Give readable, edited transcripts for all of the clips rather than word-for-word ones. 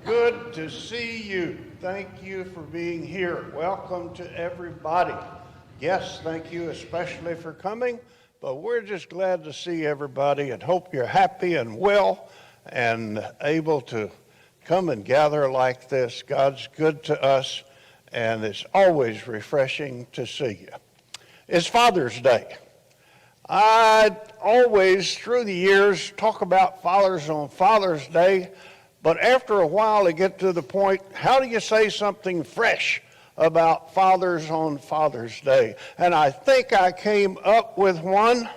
Good to see you. Thank you for being here. Welcome to everybody. Yes, thank you especially for coming, but we're just glad to see everybody and hope you're happy and well and able to come and gather like this. God's good to us, and it's always refreshing to see you. It's Father's Day. I always, through the years, talk about fathers on Father's Day, but after a while I get to the point, how do you say something fresh about fathers on Father's Day? And I think I came up with one.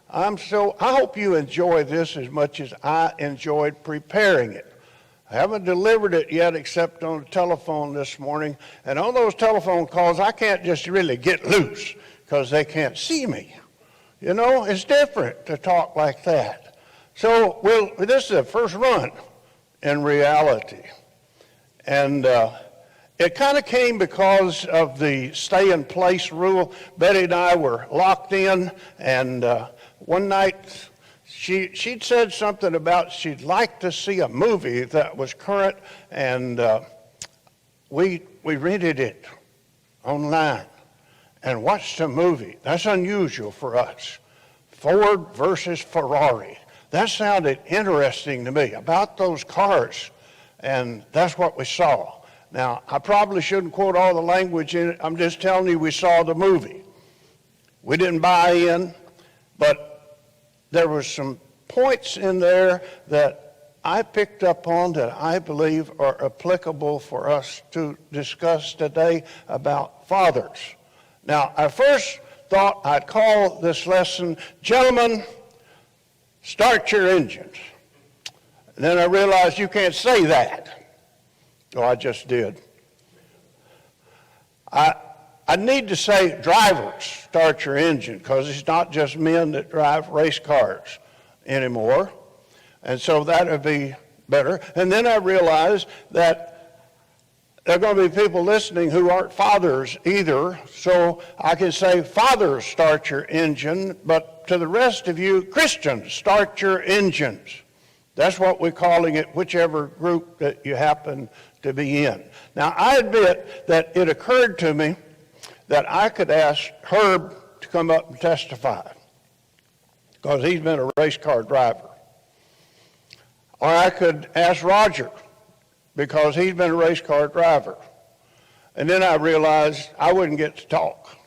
I hope you enjoy this as much as I enjoyed preparing it. I haven't delivered it yet except on the telephone this morning. And on those telephone calls, I can't just really get loose because they can't see me. You know, it's different to talk like that. So, this is the first run in reality. And it kind of came because of the stay-in-place rule. Betty and I were locked in, and one night she'd said something about she'd like to see a movie that was current, and we rented it online and watched a movie. That's unusual for us. Ford versus Ferrari. That sounded interesting to me, about those cars, and that's what we saw. Now, I probably shouldn't quote all the language in it. I'm just telling you we saw the movie. We didn't buy in, but there were some points in there that I picked up on that I believe are applicable for us to discuss today about fathers. Now, I first thought I'd call this lesson, Gentlemen, Start Your Engines. And then I realized you can't say that. Oh, I just did. I need to say, drivers, start your engine, because it's not just men that drive race cars anymore. And so that would be better. And then I realized that there are going to be people listening who aren't fathers either. So I can say, fathers, start your engine, but to the rest of you, Christians, start your engines. That's what we're calling it, whichever group that you happen to be in. Now, I admit that it occurred to me that I could ask Herb to come up and testify, because he's been a race car driver. Or I could ask Roger, because he's been a race car driver. And then I realized I wouldn't get to talk.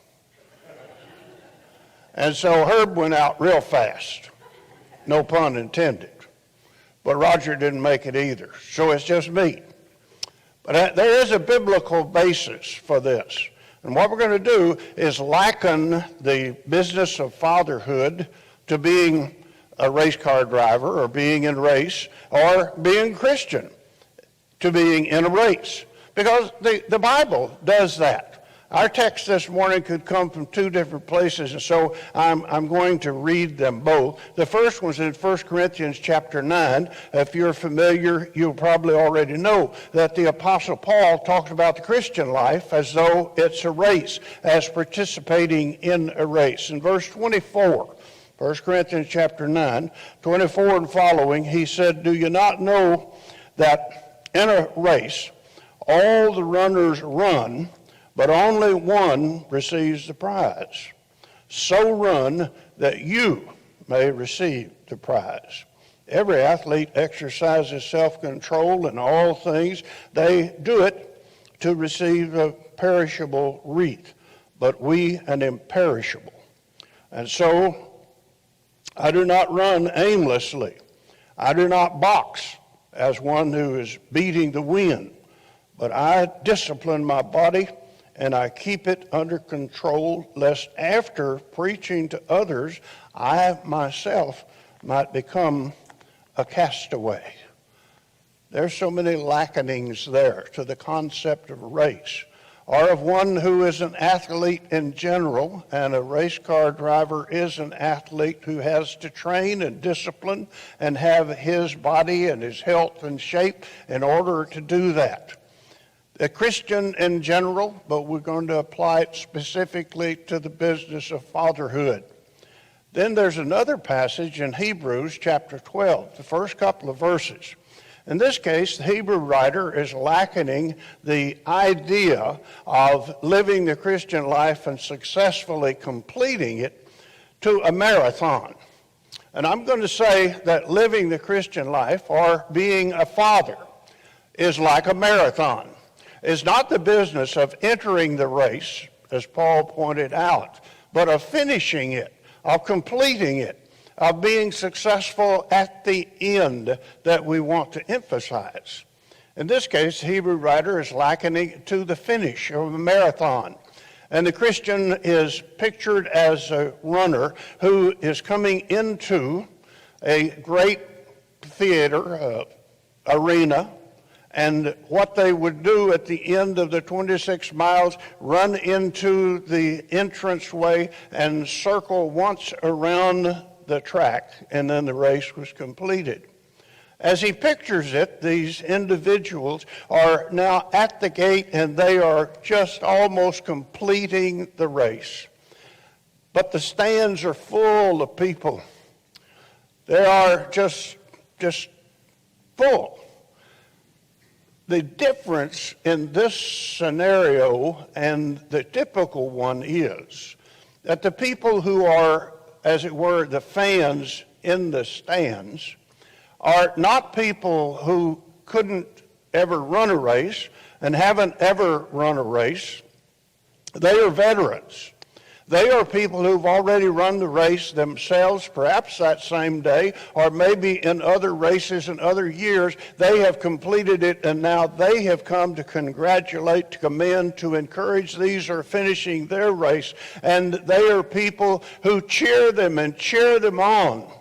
And so Herb went out real fast, no pun intended. But Roger didn't make it either, so it's just me. But there is a biblical basis for this. And what we're going to do is liken the business of fatherhood to being a race car driver, or being in race, or being Christian to being in a race. Because the Bible does that. Our text this morning could come from two different places, and so I'm going to read them both. The first one's in 1 Corinthians chapter 9. If you're familiar, you'll probably already know that the Apostle Paul talks about the Christian life as though it's a race, as participating in a race. In verse 24, 1 Corinthians chapter 9, 24 and following, he said, "Do you not know that in a race all the runners run, but only one receives the prize? So run that you may receive the prize. Every athlete exercises self-control in all things. They do it to receive a perishable wreath, but we an imperishable. And so I do not run aimlessly. I do not box as one who is beating the wind, but I discipline my body, and I keep it under control, lest after preaching to others, I myself might become a castaway." There's so many likenings there to the concept of a race, or of one who is an athlete in general, and a race car driver is an athlete who has to train and discipline and have his body and his health and shape in order to do that. A Christian in general, but we're going to apply it specifically to the business of fatherhood. Then there's another passage in Hebrews chapter 12, the first couple of verses. In this case, the Hebrew writer is likening the idea of living the Christian life and successfully completing it to a marathon. And I'm going to say that living the Christian life, or being a father, is like a marathon. It's not the business of entering the race, as Paul pointed out, but of finishing it, of completing it, of being successful at the end that we want to emphasize. In this case, the Hebrew writer is likening it to the finish of a marathon. And the Christian is pictured as a runner who is coming into a great theater, arena, and what they would do at the end of the 26 miles, run into the entranceway and circle once around the track, and then the race was completed. As he pictures it, these individuals are now at the gate and they are just almost completing the race. But the stands are full of people. They are just full. The difference in this scenario and the typical one is that the people who are, as it were, the fans in the stands are not people who couldn't ever run a race and haven't ever run a race. They are veterans. They are people who've already run the race themselves, perhaps that same day, or maybe in other races in other years. They have completed it, and now they have come to congratulate, to commend, to encourage these who are finishing their race. And they are people who cheer them and cheer them on.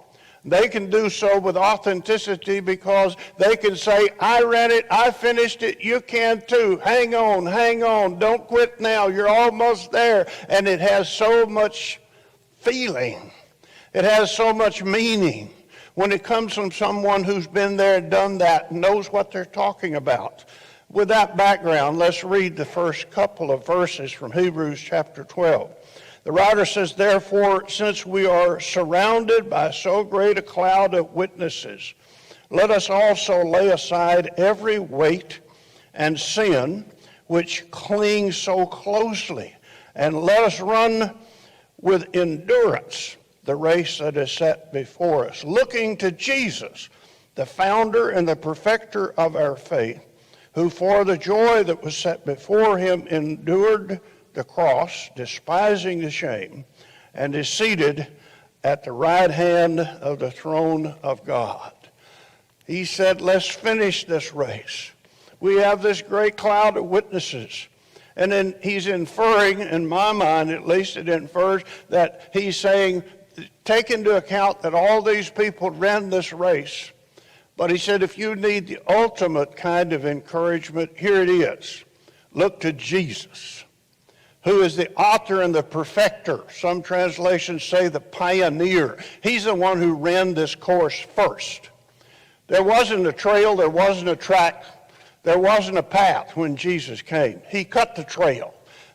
They can do so with authenticity because they can say, I ran it, I finished it, you can too. Hang on, don't quit now, you're almost there. And it has so much feeling. It has so much meaning when it comes from someone who's been there and done that and knows what they're talking about. With that background, let's read the first couple of verses from Hebrews chapter 12. The writer says, therefore, since we are surrounded by so great a cloud of witnesses, let us also lay aside every weight and sin which clings so closely, and let us run with endurance the race that is set before us, looking to Jesus, the founder and the perfecter of our faith, who for the joy that was set before him endured the cross, despising the shame, and is seated at the right hand of the throne of God. He said, let's finish this race. We have this great cloud of witnesses. And then he's inferring, in my mind at least, it infers that he's saying, take into account that all these people ran this race. But he said, if you need the ultimate kind of encouragement, here it is. Look to Jesus, who is the author and the perfecter. Some translations say the pioneer. He's the one who ran this course first. There wasn't a trail, there wasn't a track, there wasn't a path when Jesus came. He cut the trail.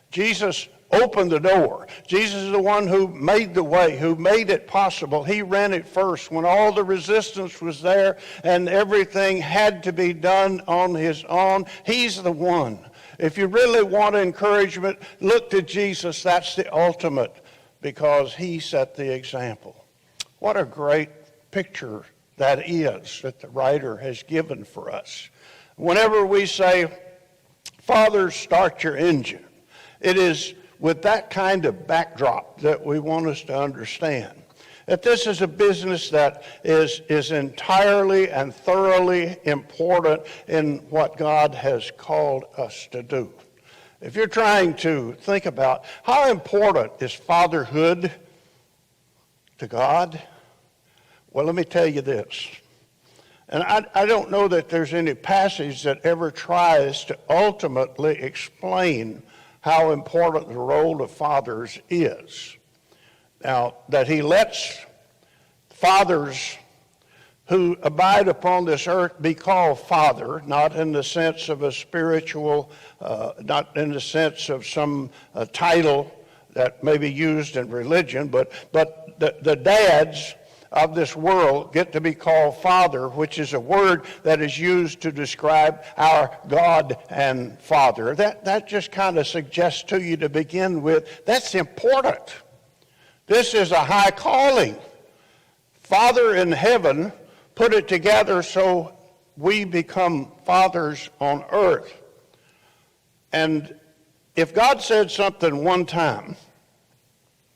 Jesus opened the door. Jesus is the one who made the way, who made it possible. He ran it first when all the resistance was there and everything had to be done on his own. He's the one. If you really want encouragement, look to Jesus. That's the ultimate, because he set the example. What a great picture that is that the writer has given for us. Whenever we say, fathers, start your engine, it is with that kind of backdrop that we want us to understand that this is a business that is entirely and thoroughly important in what God has called us to do. If you're trying to think about how important is fatherhood to God, well, let me tell you this. And I don't know that there's any passage that ever tries to ultimately explain how important the role of fathers is. Now, that he lets fathers who abide upon this earth be called father, not in the sense of a spiritual, not in the sense of some title that may be used in religion, but the dads of this world get to be called Father, which is a word that is used to describe our God and Father. That just kind of suggests to you to begin with, that's important. This is a high calling. Father in heaven put it together so we become fathers on earth. And if God said something one time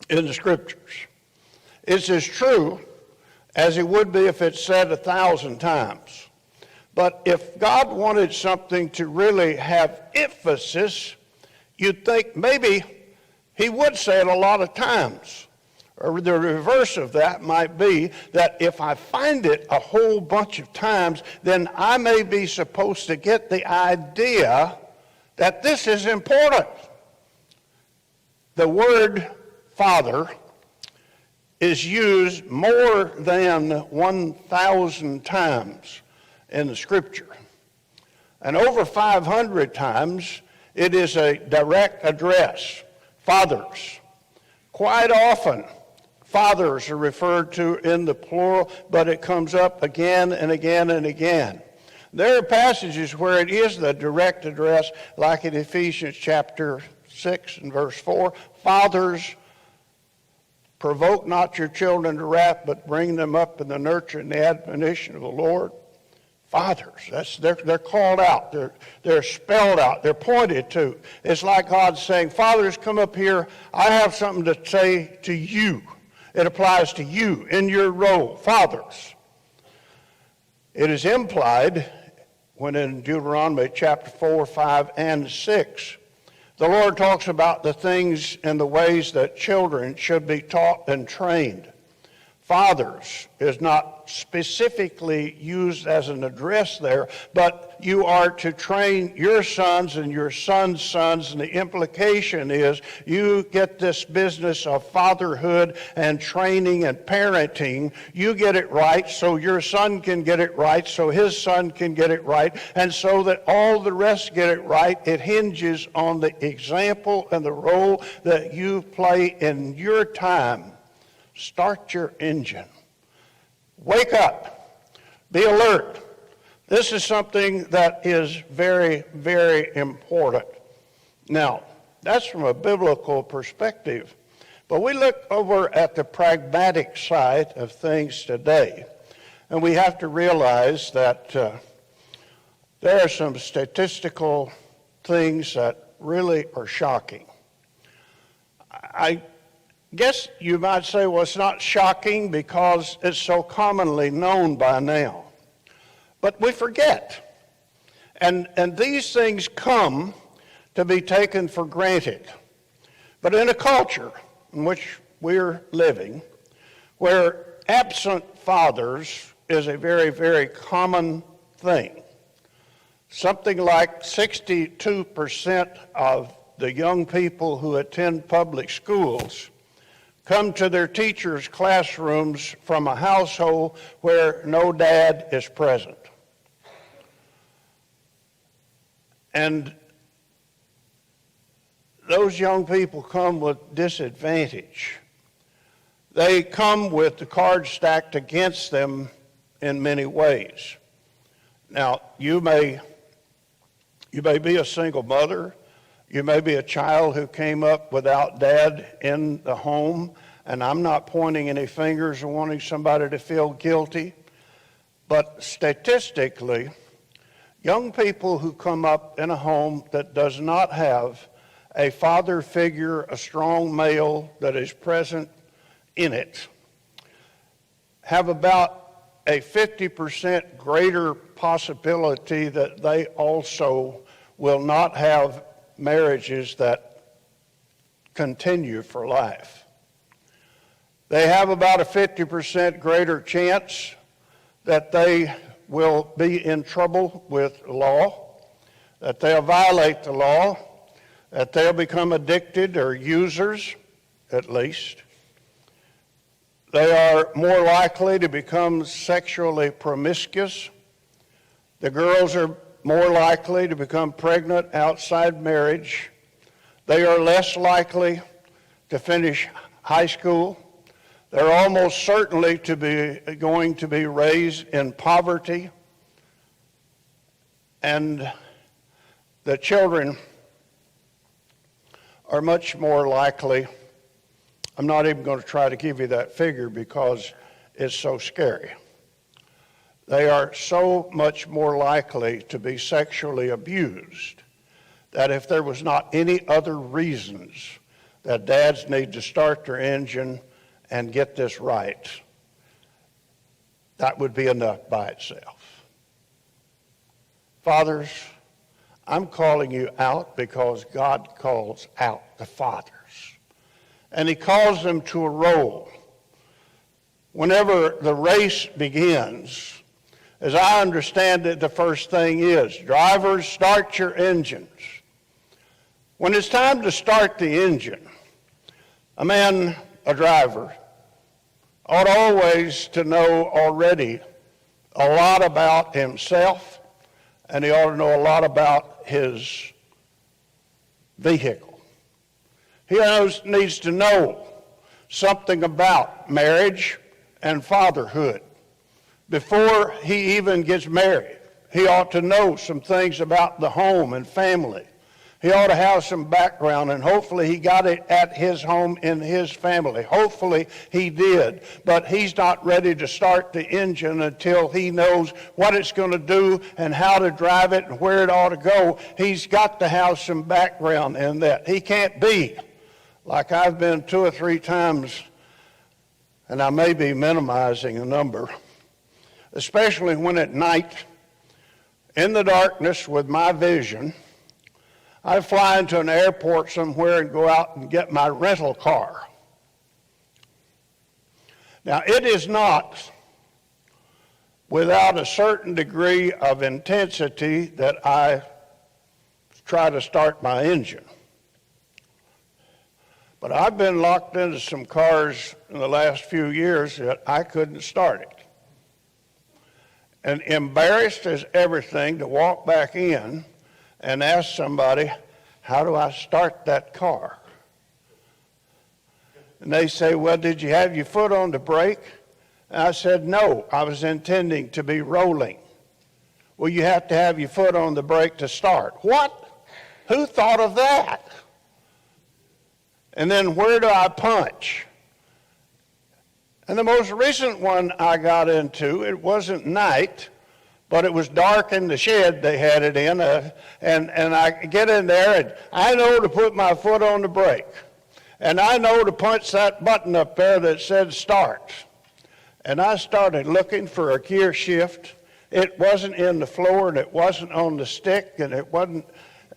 in the Scriptures, it's as true as it would be if it's said 1,000 times. But if God wanted something to really have emphasis, you'd think maybe he would say it a lot of times. Or the reverse of that might be that if I find it a whole bunch of times, then I may be supposed to get the idea that this is important. The word Father is used more than 1,000 times in the Scripture. And over 500 times, it is a direct address. Fathers. Quite often, fathers are referred to in the plural, but it comes up again and again and again. There are passages where it is the direct address, like in Ephesians chapter 6 and verse 4. Fathers, provoke not your children to wrath, but bring them up in the nurture and the admonition of the Lord. Fathers, they're called out, they're spelled out, they're pointed to. It's like God saying, fathers, come up here, I have something to say to you. It applies to you in your role, fathers. It is implied when in Deuteronomy chapter 4, 5, and 6, the Lord talks about the things and the ways that children should be taught and trained. Fathers is not specifically used as an address there, but you are to train your sons and your sons' sons, and the implication is you get this business of fatherhood and training and parenting. You get it right so your son can get it right, so his son can get it right, and so that all the rest get it right. It hinges on the example and the role that you play in your time. Start your engine. Wake up. Be alert. This is something that is very, very important. Now, that's from a biblical perspective. But we look over at the pragmatic side of things today, and we have to realize that there are some statistical things that really are shocking. I guess you might say, well, it's not shocking because it's so commonly known by now. But we forget. And these things come to be taken for granted. But in a culture in which we're living, where absent fathers is a very, very common thing, something like 62% of the young people who attend public schools come to their teachers' classrooms from a household where no dad is present. And those young people come with disadvantage. They come with the cards stacked against them in many ways. Now, you may be a single mother. You may be a child who came up without dad in the home, and I'm not pointing any fingers or wanting somebody to feel guilty, but statistically, young people who come up in a home that does not have a father figure, a strong male that is present in it, have about a 50% greater possibility that they also will not have marriages that continue for life. They have about a 50% greater chance that they will be in trouble with law, that they'll violate the law, that they'll become addicted or users, at least. They are more likely to become sexually promiscuous. The girls are more likely to become pregnant outside marriage. They are less likely to finish high school. They're almost certainly going to be raised in poverty, and the children are much more likely. I'm not even going to try to give you that figure because it's so scary. They are so much more likely to be sexually abused that if there was not any other reasons that dads need to start their engine and get this right, that would be enough by itself. Fathers, I'm calling you out because God calls out the fathers. And he calls them to a role. Whenever the race begins, as I understand it, the first thing is, drivers, start your engines. When it's time to start the engine, a driver, ought always to know already a lot about himself, and he ought to know a lot about his vehicle. He needs to know something about marriage and fatherhood. Before he even gets married, he ought to know some things about the home and family. He ought to have some background, and hopefully he got it at his home in his family. Hopefully he did, but he's not ready to start the engine until he knows what it's going to do and how to drive it and where it ought to go. He's got to have some background in that. He can't be like I've been 2 or 3 times, and I may be minimizing the number, especially when at night, in the darkness with my vision, I fly into an airport somewhere and go out and get my rental car. Now, it is not without a certain degree of intensity that I try to start my engine. But I've been locked into some cars in the last few years that I couldn't start it. And embarrassed as everything to walk back in and ask somebody, how do I start that car? And they say, well, did you have your foot on the brake? And I said, no, I was intending to be rolling. Well, you have to have your foot on the brake to start. What? Who thought of that? And then where do I punch? And the most recent one I got into, it wasn't night, but it was dark in the shed they had it in, and I get in there, and I know to put my foot on the brake, and I know to punch that button up there that said start. And I started looking for a gear shift. It wasn't in the floor, and it wasn't on the stick, and it wasn't,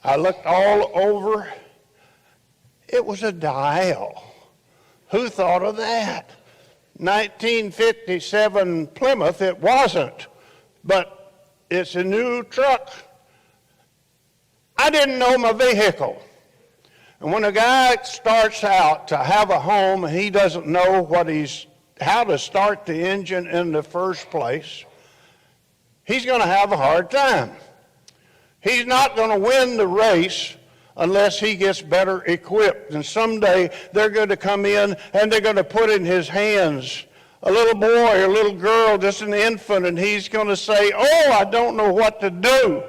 I looked all over. It was a dial. Who thought of that? 1957 Plymouth, it wasn't, but it's a new truck. I didn't know my vehicle. And when a guy starts out to have a home and he doesn't know how to start the engine in the first place, he's going to have a hard time. He's not going to win the race unless he gets better equipped. And someday they're going to come in and they're going to put in his hands a little boy or a little girl, just an infant, and he's going to say, oh, I don't know what to do.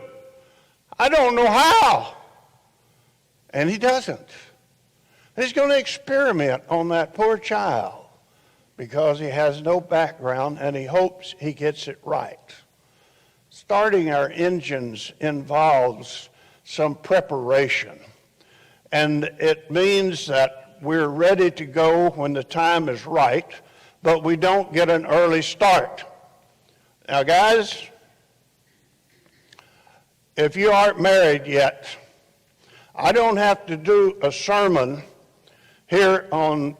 I don't know how. And he doesn't. He's going to experiment on that poor child because he has no background and he hopes he gets it right. Starting our engines involves some preparation, and it means that we're ready to go when the time is right, but we don't get an early start. Now, guys, if you aren't married yet, I don't have to do a sermon here on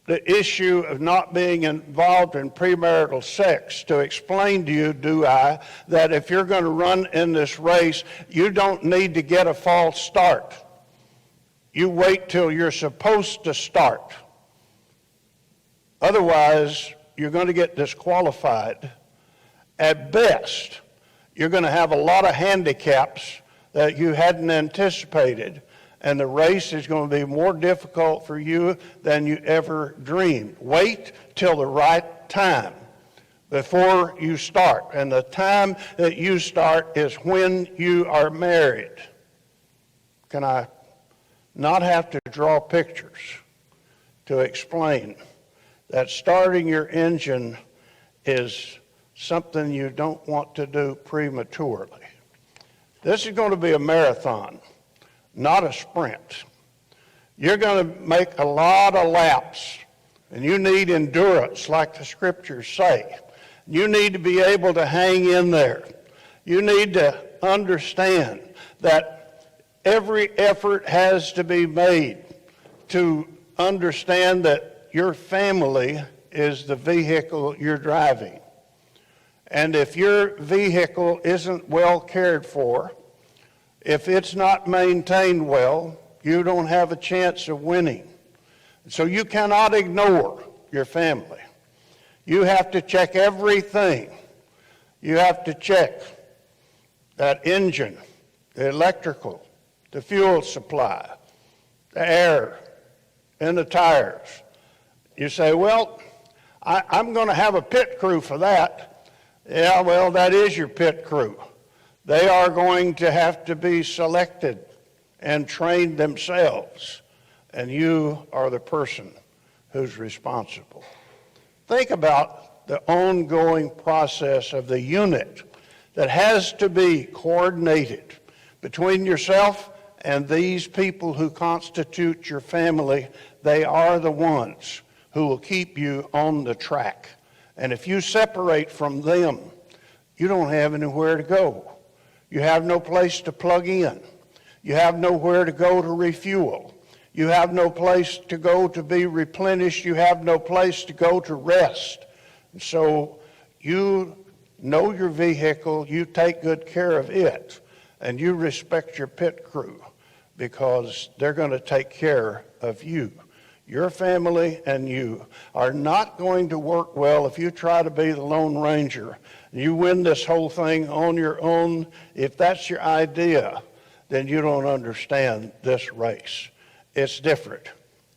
the issue of not being involved in premarital sex to explain to you, do I, that if you're going to run in this race, you don't need to get a false start. You wait till you're supposed to start. Otherwise, you're going to get disqualified. At best, you're going to have a lot of handicaps that you hadn't anticipated. and the race is going to be more difficult for you than you ever dreamed. Wait till the right time before you start. And the time that you start is when you are married. Can I not have to draw pictures to explain that starting your engine is something you don't want to do prematurely? This is going to be a marathon, not a sprint. You're going to make a lot of laps, and you need endurance, like the scriptures say. You need to be able to hang in there. You need to understand that every effort has to be made to understand that your family is the vehicle you're driving. And if your vehicle isn't well cared for, if it's not maintained well, you don't have a chance of winning. So you cannot ignore your family. You have to check everything. You have to check that engine, the electrical, the fuel supply, the air, and the tires. You say, well, I'm going to have a pit crew for that. Yeah, well, that is your pit crew. They are going to have to be selected and trained themselves, and you are the person who's responsible. Think about the ongoing process of the unit that has to be coordinated between yourself and these people who constitute your family. They are the ones who will keep you on the track. And if you separate from them, you don't have anywhere to go. You have no place to plug in. You have nowhere to go to refuel. You have no place to go to be replenished. You have no place to go to rest. And so you know your vehicle, you take good care of it, and you respect your pit crew because they're going to take care of you. Your family and you are not going to work well if you try to be the Lone Ranger. You win this whole thing on your own. If that's your idea, then you don't understand this race. It's different.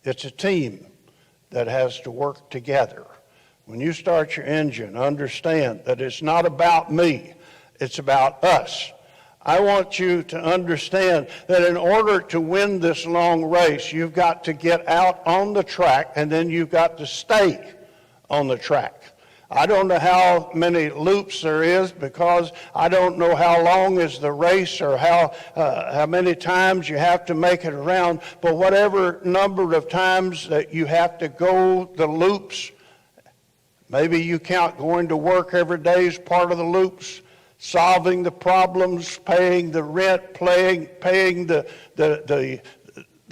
It's a team that has to work together. When you start your engine, understand that it's not about me. It's about us. I want you to understand that in order to win this long race, you've got to get out on the track, and then you've got to stay on the track. I don't know how many loops there is because I don't know how long is the race or how many times you have to make it around. But whatever number of times that you have to go the loops, maybe you count going to work every day as part of the loops, solving the problems, paying the rent, paying the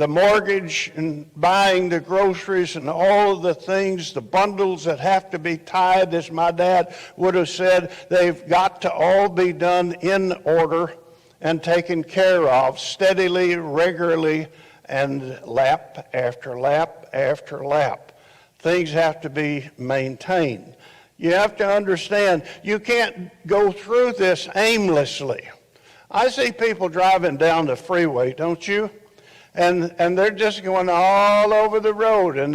mortgage, and buying the groceries and all of the things, the bundles that have to be tied, as my dad would have said, they've got to all be done in order and taken care of steadily, regularly, and lap after lap after lap. Things have to be maintained. You have to understand, you can't go through this aimlessly. I see people driving down the freeway, don't you? And they're just going all over the road, and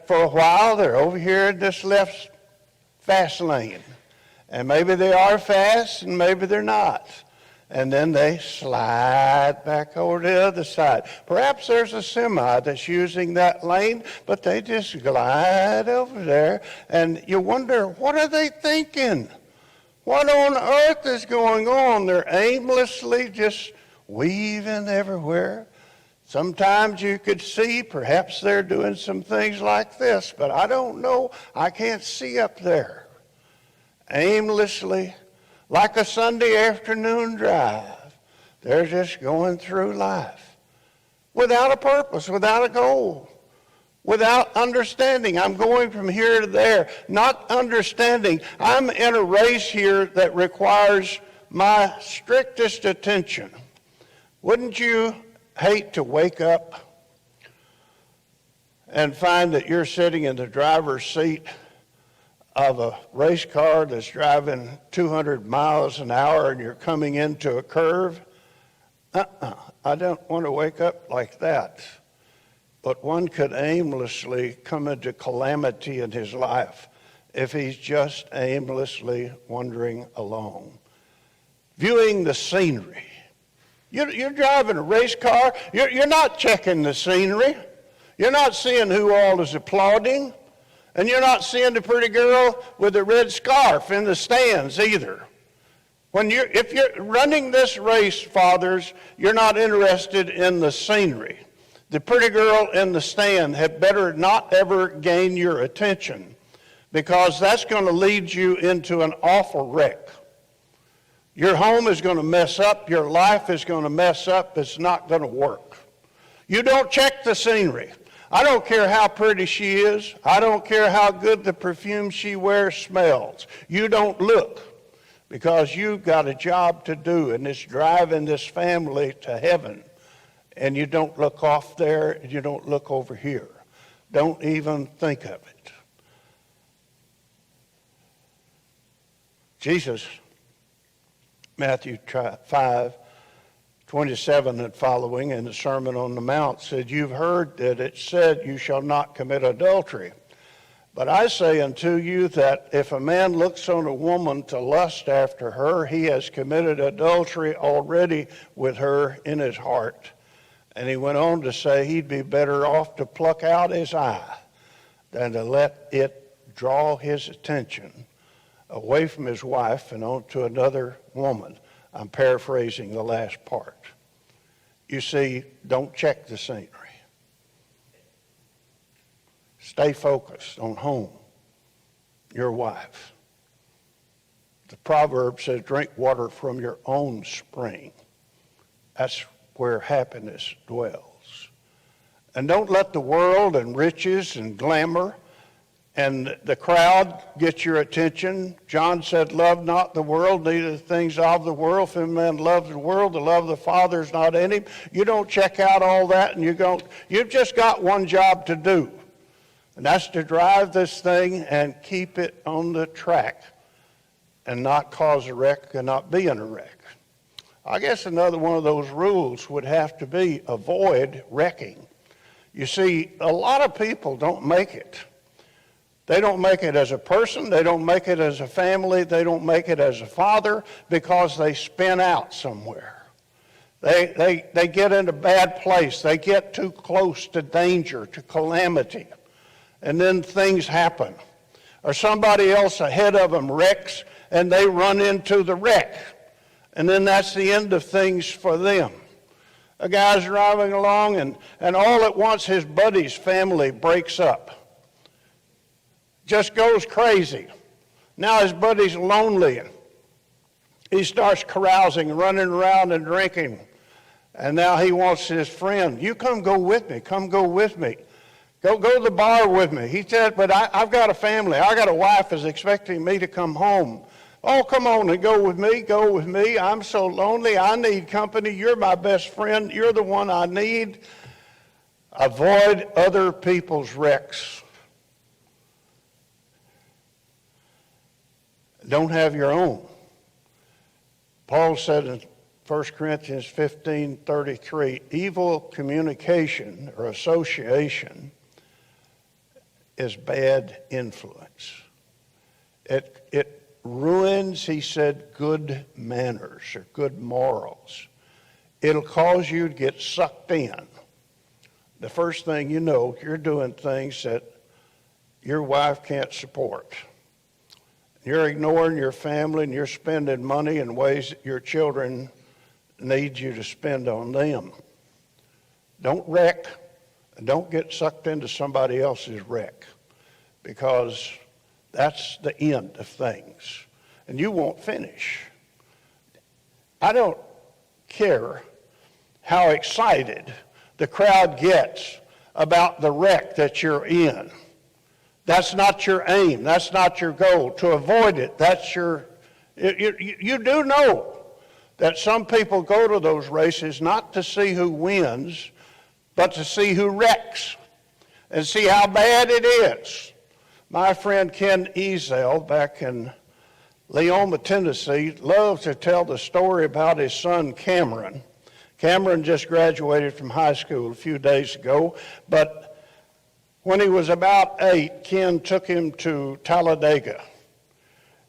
for a while they're over here in this left fast lane. And maybe they are fast, and maybe they're not. And then they slide back over to the other side. Perhaps there's a semi that's using that lane, but they just glide over there, and you wonder, what are they thinking? What on earth is going on? They're aimlessly just weaving everywhere. Sometimes you could see, perhaps they're doing some things like this, but I don't know. I can't see up there. Aimlessly, like a Sunday afternoon drive, they're just going through life without a purpose, without a goal, without understanding. I'm going from here to there, not understanding. I'm in a race here that requires my strictest attention. Wouldn't you hate to wake up and find that you're sitting in the driver's seat of a race car that's driving 200 miles an hour and you're coming into a curve I don't want to wake up like that. But one could aimlessly come into calamity in his life if he's just aimlessly wandering along. Viewing the scenery. You're driving a race car. You're not checking the scenery. You're not seeing who all is applauding. And you're not seeing the pretty girl with the red scarf in the stands either. If you're running this race, fathers, you're not interested in the scenery. The pretty girl in the stand had better not ever gain your attention, because that's going to lead you into an awful wreck. Your home is going to mess up. Your life is going to mess up. It's not going to work. You don't check the scenery. I don't care how pretty she is. I don't care how good the perfume she wears smells. You don't look, because you've got a job to do, and it's driving this family to heaven. And you don't look off there, and you don't look over here. Don't even think of it. Jesus, Matthew 5:27 and following in the Sermon on the Mount said, "You've heard that it said, you shall not commit adultery. But I say unto you that if a man looks on a woman to lust after her, he has committed adultery already with her in his heart." And he went on to say he'd be better off to pluck out his eye than to let it draw his attention away from his wife and on to another woman. I'm paraphrasing the last part. You see, don't check the scenery. Stay focused on home, your wife. The proverb says, drink water from your own spring. That's where happiness dwells. And don't let the world and riches and glamour and the crowd get your attention. John said, love not the world, neither the things of the world. If a man loves the world, the love of the Father is not in him. You don't check out all that, and you've just got one job to do. And that's to drive this thing and keep it on the track and not cause a wreck and not be in a wreck. I guess another one of those rules would have to be avoid wrecking. You see, a lot of people don't make it. They don't make it as a person. They don't make it as a family. They don't make it as a father because they spin out somewhere. They get in a bad place. They get too close to danger, to calamity. And then things happen. Or somebody else ahead of them wrecks and they run into the wreck. And then that's the end of things for them. A guy's driving along and all at once his buddy's family breaks up. Just goes crazy. Now his buddy's lonely. And he starts carousing, running around and drinking. And now he wants his friend, you come go with me. Come go with me. Go to the bar with me. He said, but I've got a family. I got a wife that's expecting me to come home. Oh, come on and go with me. Go with me. I'm so lonely. I need company. You're my best friend. You're the one I need. Avoid other people's wrecks. Don't have your own. Paul said in 1 Corinthians 15:33, evil communication or association is bad influence. It ruins, he said, good manners or good morals. It'll cause you to get sucked in. The first thing you know, you're doing things that your wife can't support. You're ignoring your family and you're spending money in ways that your children need you to spend on them. Don't wreck and don't get sucked into somebody else's wreck, because that's the end of things and you won't finish. I don't care how excited the crowd gets about the wreck that you're in. That's not your aim. That's not your goal. To avoid it, that's you do know that some people go to those races not to see who wins, but to see who wrecks and see how bad it is. My friend Ken Ezel back in Leoma, Tennessee, loves to tell the story about his son Cameron. Cameron just graduated from high school a few days ago, but when he was about 8, Ken took him to Talladega.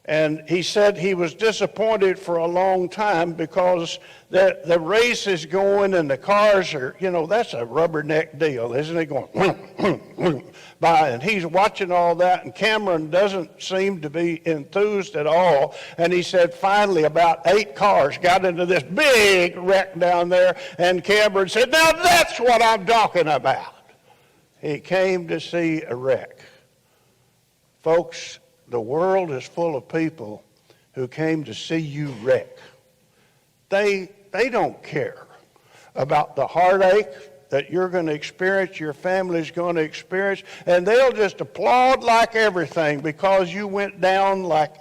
And he said he was disappointed for a long time because the race is going and the cars are, that's a rubberneck deal, isn't it? Going by, and he's watching all that, and Cameron doesn't seem to be enthused at all. And he said finally about 8 cars got into this big wreck down there, and Cameron said, now that's what I'm talking about. He came to see a wreck. Folks, the world is full of people who came to see you wreck. They don't care about the heartache that you're going to experience, your family's going to experience, and they'll just applaud like everything because you went down like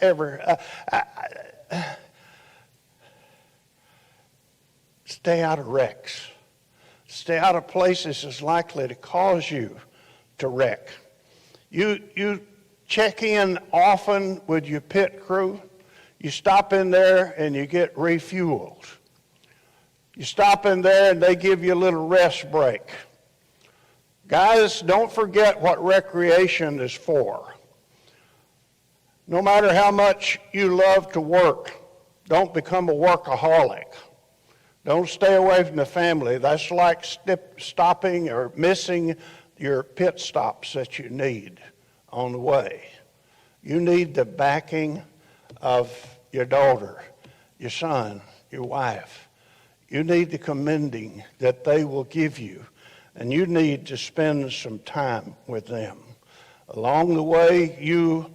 Stay out of wrecks. Stay out of places that's likely to cause you to wreck. You check in often with your pit crew. You stop in there and you get refueled. You stop in there and they give you a little rest break. Guys, don't forget what recreation is for. No matter how much you love to work, don't become a workaholic. Don't stay away from the family. That's like stopping or missing your pit stops that you need on the way. You need the backing of your daughter, your son, your wife. You need the commending that they will give you, and you need to spend some time with them. Along the way, you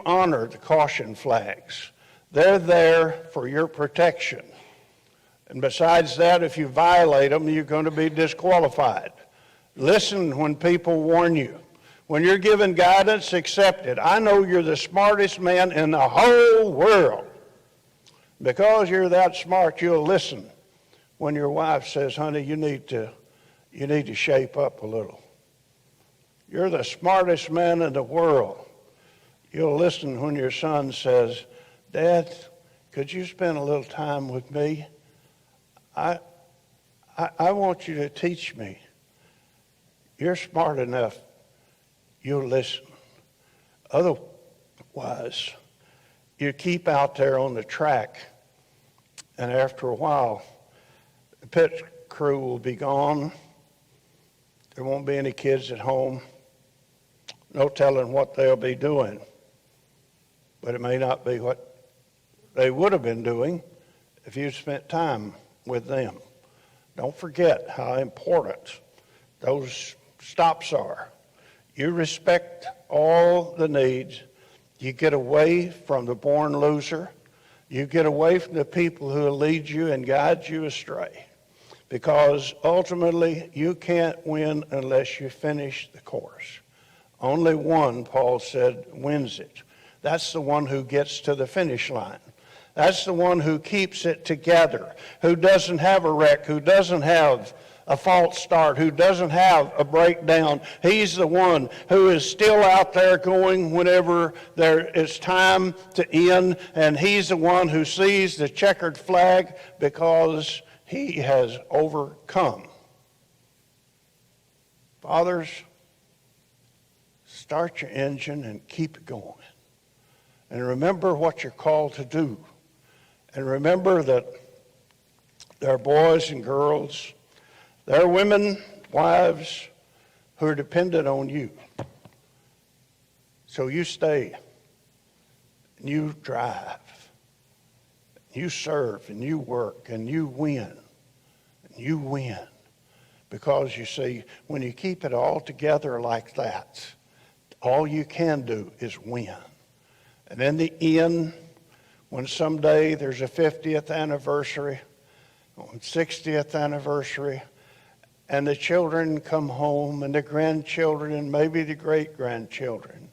honor the caution flags. They're there for your protection. And besides that, if you violate them, you're going to be disqualified. Listen when people warn you. When you're given guidance, accept it. I know you're the smartest man in the whole world. Because you're that smart, you'll listen when your wife says, honey, you need to shape up a little. You're the smartest man in the world. You'll listen when your son says, Dad, could you spend a little time with me? I want you to teach me. You're smart enough. You'll listen. Otherwise, you keep out there on the track, and after a while, the pit crew will be gone. There won't be any kids at home. No telling what they'll be doing. But it may not be what they would have been doing if you'd spent time with them. Don't forget how important those stops are. You respect all the needs. You get away from the born loser. You get away from the people who will lead you and guide you astray. Because ultimately, you can't win unless you finish the course. Only one, Paul said, wins it. That's the one who gets to the finish line. That's the one who keeps it together, who doesn't have a wreck, who doesn't have a false start, who doesn't have a breakdown. He's the one who is still out there going whenever there is time to end, and he's the one who sees the checkered flag because he has overcome. Fathers, start your engine and keep it going. And remember what you're called to do. And remember that there are boys and girls, there are women, wives, who are dependent on you. So you stay, and you drive, you serve, and you work, and you win, and you win. Because you see, when you keep it all together like that, all you can do is win. And in the end, when someday there's a 50th anniversary, 60th anniversary, and the children come home, and the grandchildren, and maybe the great-grandchildren,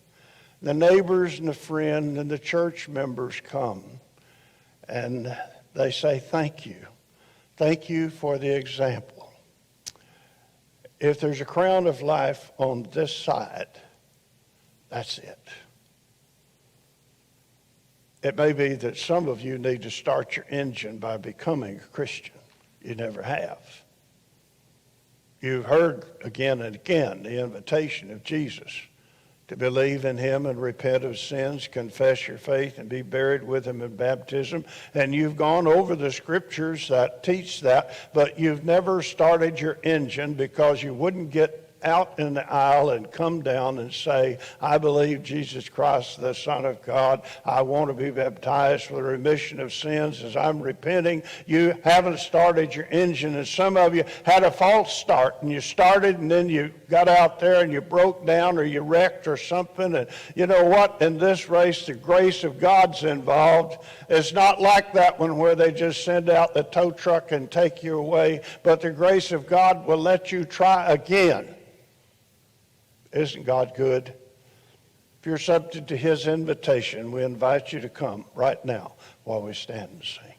the neighbors and the friends and the church members come, and they say, thank you. Thank you for the example. If there's a crown of life on this side, that's it. It may be that some of you need to start your engine by becoming a Christian. You never have. You've heard again and again the invitation of Jesus to believe in him and repent of sins, confess your faith, and be buried with him in baptism. And you've gone over the scriptures that teach that, but you've never started your engine because you wouldn't get out in the aisle and come down and say, I believe Jesus Christ, the Son of God. I want to be baptized for the remission of sins as I'm repenting. You haven't started your engine, and some of you had a false start, and you started and then you got out there and you broke down or you wrecked or something. And you know what? In this race, the grace of God's involved. It's not like that one where they just send out the tow truck and take you away, but the grace of God will let you try again. Isn't God good? If you're subject to his invitation, we invite you to come right now while we stand and sing.